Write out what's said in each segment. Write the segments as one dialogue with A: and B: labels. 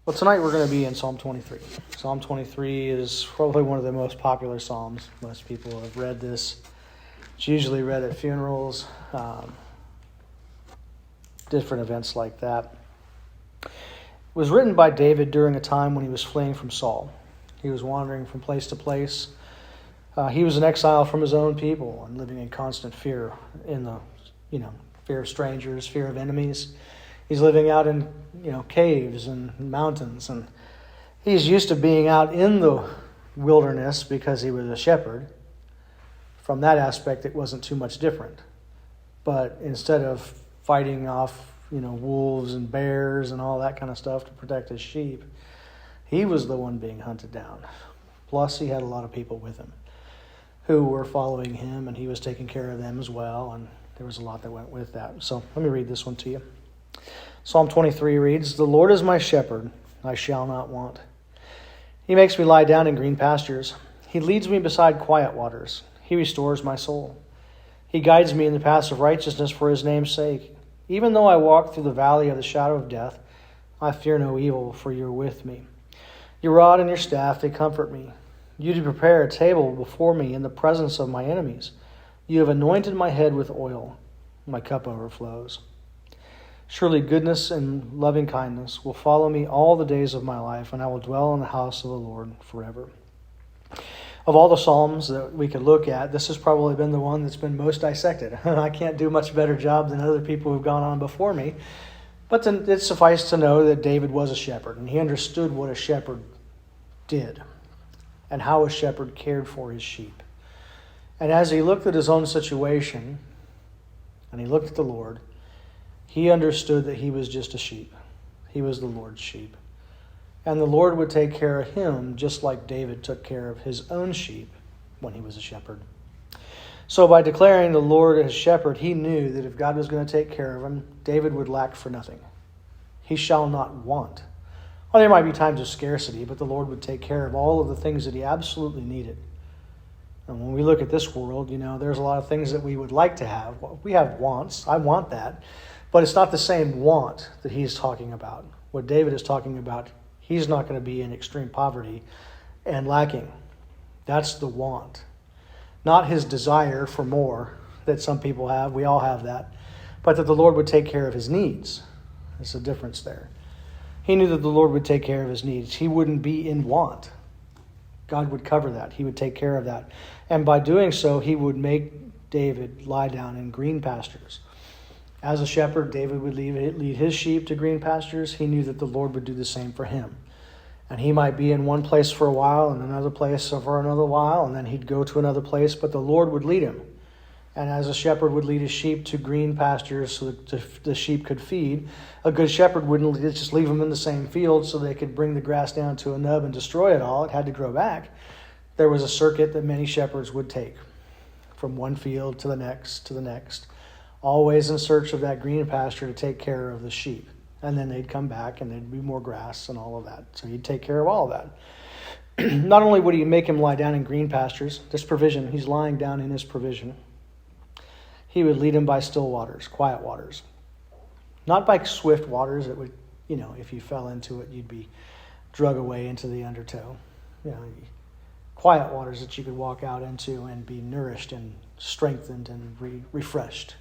A: Well, tonight we're going to be in Psalm 23. Psalm 23 is probably one of the most popular psalms. Most people have read this. It's usually read at funerals, different events like that. It was written by David during a time when he was fleeing from Saul. He was wandering from place to place. He was in exile from his own people and living in constant fear fear of strangers, fear of enemies. He's living out in, caves and mountains, and he's used to being out in the wilderness because he was a shepherd. From that aspect, it wasn't too much different. But instead of fighting off, wolves and bears and all that kind of stuff to protect his sheep, he was the one being hunted down. Plus, he had a lot of people with him who were following him, and he was taking care of them as well, and there was a lot that went with that. So let me read this one to you. Psalm 23 reads, "The Lord is my shepherd, I shall not want. He makes me lie down in green pastures. He leads me beside quiet waters. He restores my soul. He guides me in the paths of righteousness for his name's sake. Even though I walk through the valley of the shadow of death, I fear no evil, for you're with me. Your rod and your staff, they comfort me. You do prepare a table before me in the presence of my enemies. You have anointed my head with oil. My cup overflows. Surely goodness and loving kindness will follow me all the days of my life, and I will dwell in the house of the Lord forever." Of all the Psalms that we could look at, this has probably been the one that's been most dissected. I can't do much better job than other people who've gone on before me. But it's suffice to know that David was a shepherd, and he understood what a shepherd did and how a shepherd cared for his sheep. And as he looked at his own situation, and he looked at the Lord, he understood that he was just a sheep. He was the Lord's sheep. And the Lord would take care of him just like David took care of his own sheep when he was a shepherd. So by declaring the Lord as shepherd, he knew that if God was going to take care of him, David would lack for nothing. He shall not want. Well, there might be times of scarcity, but the Lord would take care of all of the things that he absolutely needed. And when we look at this world, there's a lot of things that we would like to have. We have wants. I want that. But it's not the same want that he's talking about. What David is talking about, he's not going to be in extreme poverty and lacking. That's the want. Not his desire for more that some people have. We all have that. But that the Lord would take care of his needs. There's a difference there. He knew that the Lord would take care of his needs. He wouldn't be in want. God would cover that. He would take care of that. And by doing so, he would make David lie down in green pastures. As a shepherd, David would lead his sheep to green pastures. He knew that the Lord would do the same for him. And he might be in one place for a while and another place for another while, and then he'd go to another place, but the Lord would lead him. And as a shepherd would lead his sheep to green pastures so that the sheep could feed, a good shepherd wouldn't just leave them in the same field so they could bring the grass down to a nub and destroy it all. It had to grow back. There was a circuit that many shepherds would take from one field to the next, always in search of that green pasture to take care of the sheep. And then they'd come back and there'd be more grass and all of that. So he'd take care of all of that. Not only would he make him lie down in green pastures, this provision, he's lying down in his provision. He would lead him by still waters, quiet waters. Not by swift waters that would, if you fell into it, you'd be drug away into the undertow. Quiet waters that you could walk out into and be nourished and strengthened and refreshed.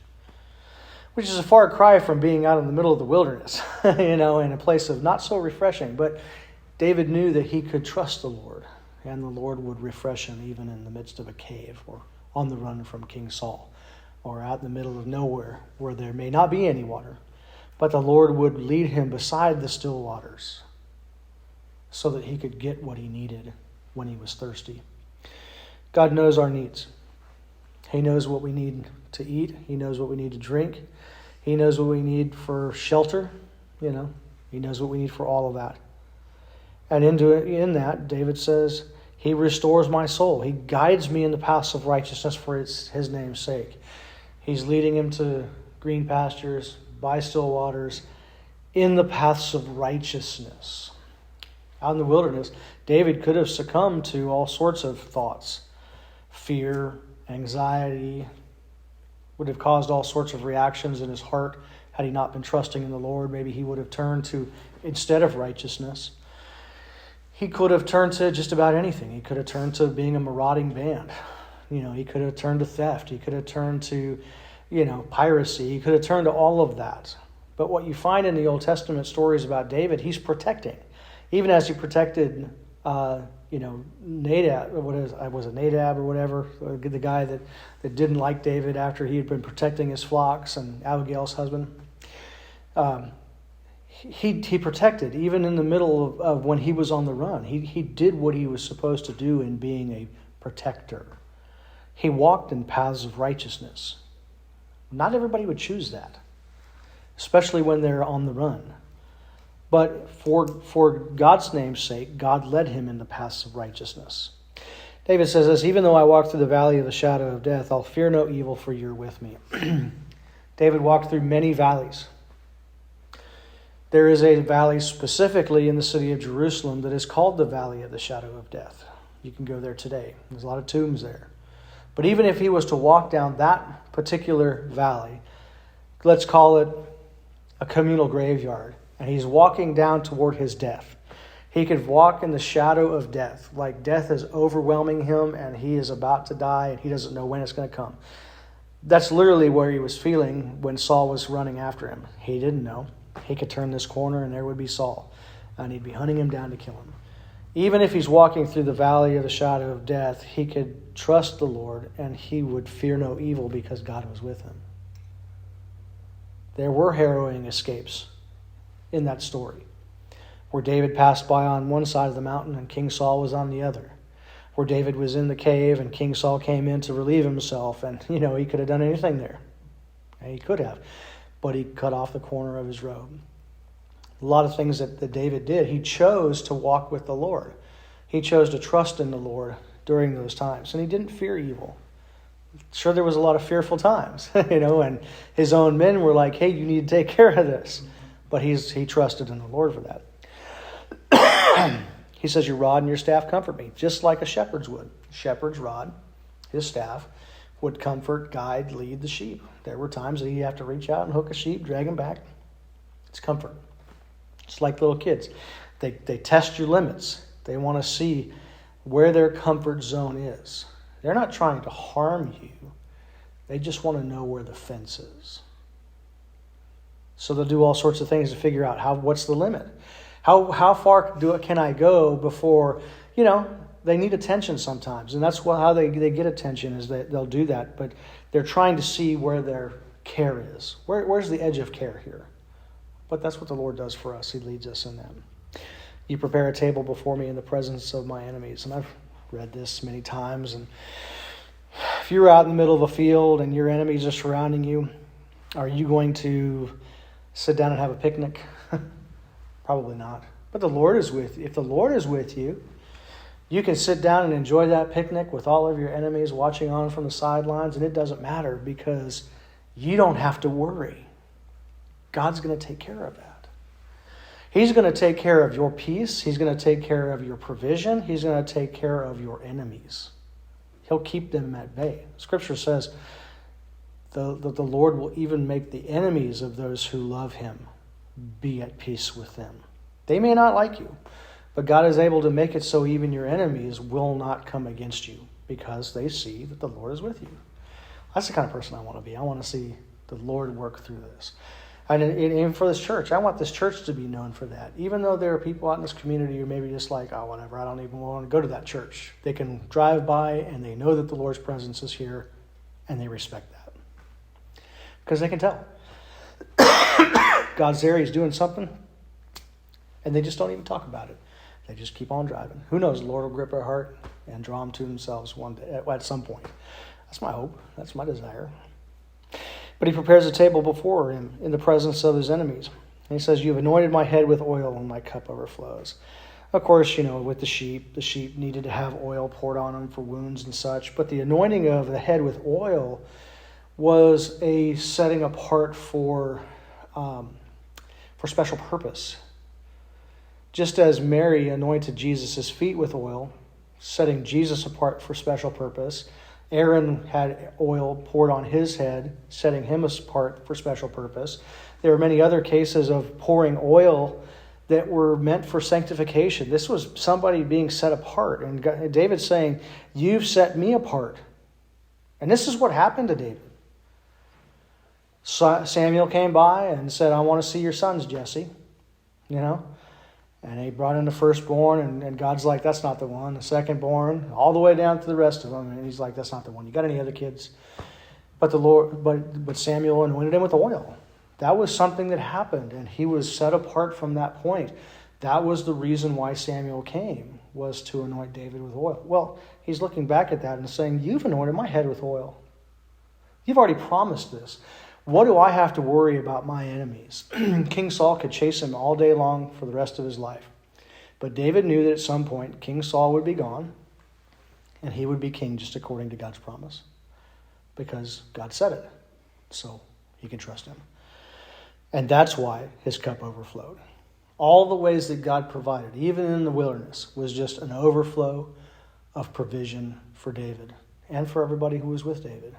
A: Which is a far cry from being out in the middle of the wilderness, in a place of not so refreshing. But David knew that he could trust the Lord, and the Lord would refresh him even in the midst of a cave or on the run from King Saul, or out in the middle of nowhere where there may not be any water. But the Lord would lead him beside the still waters so that he could get what he needed when he was thirsty. God knows our needs. He knows what we need to eat. He knows what we need to drink. He knows what we need for shelter. He knows what we need for all of that. And in that, David says, he restores my soul. He guides me in the paths of righteousness for his name's sake. He's leading him to green pastures, by still waters, in the paths of righteousness. Out in the wilderness, David could have succumbed to all sorts of thoughts. Fear, anxiety, would have caused all sorts of reactions in his heart Had he not been trusting in the Lord, maybe he would have turned to, instead of righteousness, he could have turned to just about anything. He could have turned to being a marauding band. He could have turned to theft. He could have turned to, piracy. He could have turned to all of that. But what you find in the Old Testament stories about David, he's protecting. Even as he protected, Nadab, was it Nadab or whatever, the guy that didn't like David after he had been protecting his flocks, and Abigail's husband. He protected, even in the middle of when he was on the run. He did what he was supposed to do in being a protector. He walked in paths of righteousness. Not everybody would choose that, especially when they're on the run. But for God's name's sake, God led him in the paths of righteousness. David says this, even though I walk through the valley of the shadow of death, I'll fear no evil, for you're with me. David walked through many valleys. There is a valley specifically in the city of Jerusalem that is called the valley of the shadow of death. You can go there today. There's a lot of tombs there. But even if he was to walk down that particular valley, let's call it a communal graveyard, and he's walking down toward his death. He could walk in the shadow of death, like death is overwhelming him and he is about to die and he doesn't know when it's going to come. That's literally where he was feeling when Saul was running after him. He didn't know. He could turn this corner and there would be Saul, and he'd be hunting him down to kill him. Even if he's walking through the valley of the shadow of death, he could trust the Lord and he would fear no evil because God was with him. There were harrowing escapes in that story, where David passed by on one side of the mountain and King Saul was on the other, where David was in the cave and King Saul came in to relieve himself, and he could have done anything there. And he could have, but he cut off the corner of his robe. A lot of things that David did. He chose to walk with the Lord. He chose to trust in the Lord during those times, and he didn't fear evil. Sure, there was a lot of fearful times, and his own men were like, hey, you need to take care of this. But he trusted in the Lord for that. He says, your rod and your staff comfort me, just like a shepherd's would. Shepherd's rod, his staff, would comfort, guide, lead the sheep. There were times that he'd have to reach out and hook a sheep, drag him back. It's comfort. It's like little kids. They test your limits. They want to see where their comfort zone is. They're not trying to harm you. They just want to know where the fence is. So they'll do all sorts of things to figure out what's the limit. How far can I go before, they need attention sometimes. And that's how they get attention, is that they'll do that. But they're trying to see where their care is. Where's the edge of care here? But that's what the Lord does for us. He leads us in that. You prepare a table before me in the presence of my enemies. And I've read this many times. And if you're out in the middle of a field and your enemies are surrounding you, are you going to sit down and have a picnic? Probably not. But the Lord is with you. If the Lord is with you, you can sit down and enjoy that picnic with all of your enemies watching on from the sidelines, and it doesn't matter because you don't have to worry. God's going to take care of that. He's going to take care of your peace. He's going to take care of your provision. He's going to take care of your enemies. He'll keep them at bay. Scripture says that the Lord will even make the enemies of those who love him be at peace with them. They may not like you, but God is able to make it so even your enemies will not come against you because they see that the Lord is with you. That's the kind of person I want to be. I want to see the Lord work through this. And even for this church, I want this church to be known for that. Even though there are people out in this community who maybe just like, oh, whatever, I don't even want to go to that church. They can drive by and they know that the Lord's presence is here and they respect that. Because they can tell. God's there, he's doing something, and they just don't even talk about it. They just keep on driving. Who knows, the Lord will grip their heart and draw them to themselves one day, at some point. That's my hope. That's my desire. But he prepares a table before him in the presence of his enemies. And he says, you've anointed my head with oil and my cup overflows. Of course, with the sheep needed to have oil poured on them for wounds and such. But the anointing of the head with oil was a setting apart for special purpose. Just as Mary anointed Jesus' feet with oil, setting Jesus apart for special purpose, Aaron had oil poured on his head, setting him apart for special purpose. There were many other cases of pouring oil that were meant for sanctification. This was somebody being set apart. And David's saying, you've set me apart. And this is what happened to David. Samuel came by and said, I want to see your sons, Jesse. And he brought in the firstborn, and God's like, that's not the one. The secondborn, all the way down to the rest of them. And he's like, that's not the one. You got any other kids? But Samuel anointed him with oil. That was something that happened, and he was set apart from that point. That was the reason why Samuel came, was to anoint David with oil. Well, he's looking back at that and saying, you've anointed my head with oil. You've already promised this. What do I have to worry about my enemies? King Saul could chase him all day long for the rest of his life. But David knew that at some point, King Saul would be gone, and he would be king just according to God's promise. Because God said it. So he can trust him. And that's why his cup overflowed. All the ways that God provided, even in the wilderness, was just an overflow of provision for David and for everybody who was with David.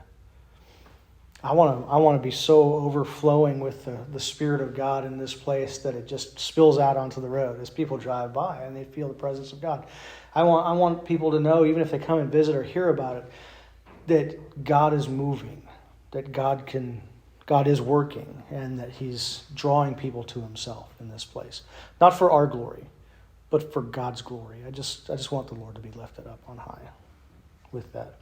A: I want to be so overflowing with the Spirit of God in this place that it just spills out onto the road as people drive by and they feel the presence of God. I want people to know, even if they come and visit or hear about it, that God is moving, that God is working, and that he's drawing people to himself in this place. Not for our glory, but for God's glory. I just want the Lord to be lifted up on high with that.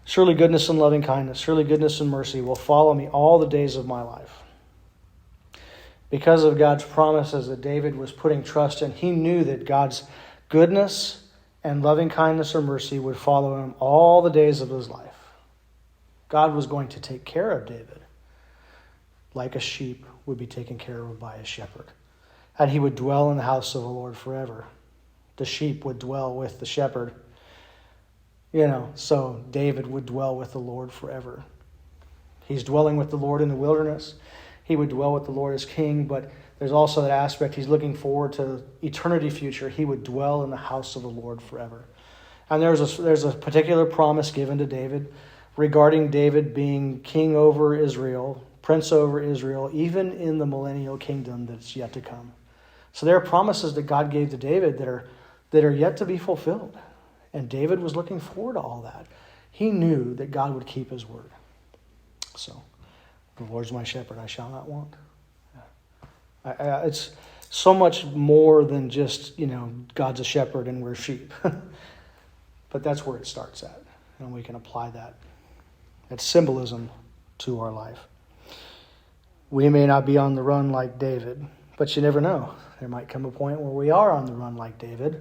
A: Surely goodness and loving kindness, surely goodness and mercy will follow me all the days of my life. Because of God's promises that David was putting trust in, he knew that God's goodness and loving kindness or mercy would follow him all the days of his life. God was going to take care of David, like a sheep would be taken care of by a shepherd. And he would dwell in the house of the Lord forever. The sheep would dwell with the shepherd. So David would dwell with the Lord forever. He's dwelling with the Lord in the wilderness. He would dwell with the Lord as king, but there's also that aspect he's looking forward to eternity future. He would dwell in the house of the Lord forever. And there's a particular promise given to David regarding David being king over Israel, prince over Israel, even in the millennial kingdom that's yet to come. So there are promises that God gave to David that are yet to be fulfilled. And David was looking forward to all that. He knew that God would keep his word. So, the Lord's my shepherd, I shall not want. It's so much more than just, God's a shepherd and we're sheep. But that's where it starts at. And we can apply that symbolism to our life. We may not be on the run like David, but you never know. There might come a point where we are on the run like David,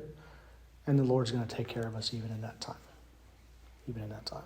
A: and the Lord's going to take care of us even in that time. Even in that time.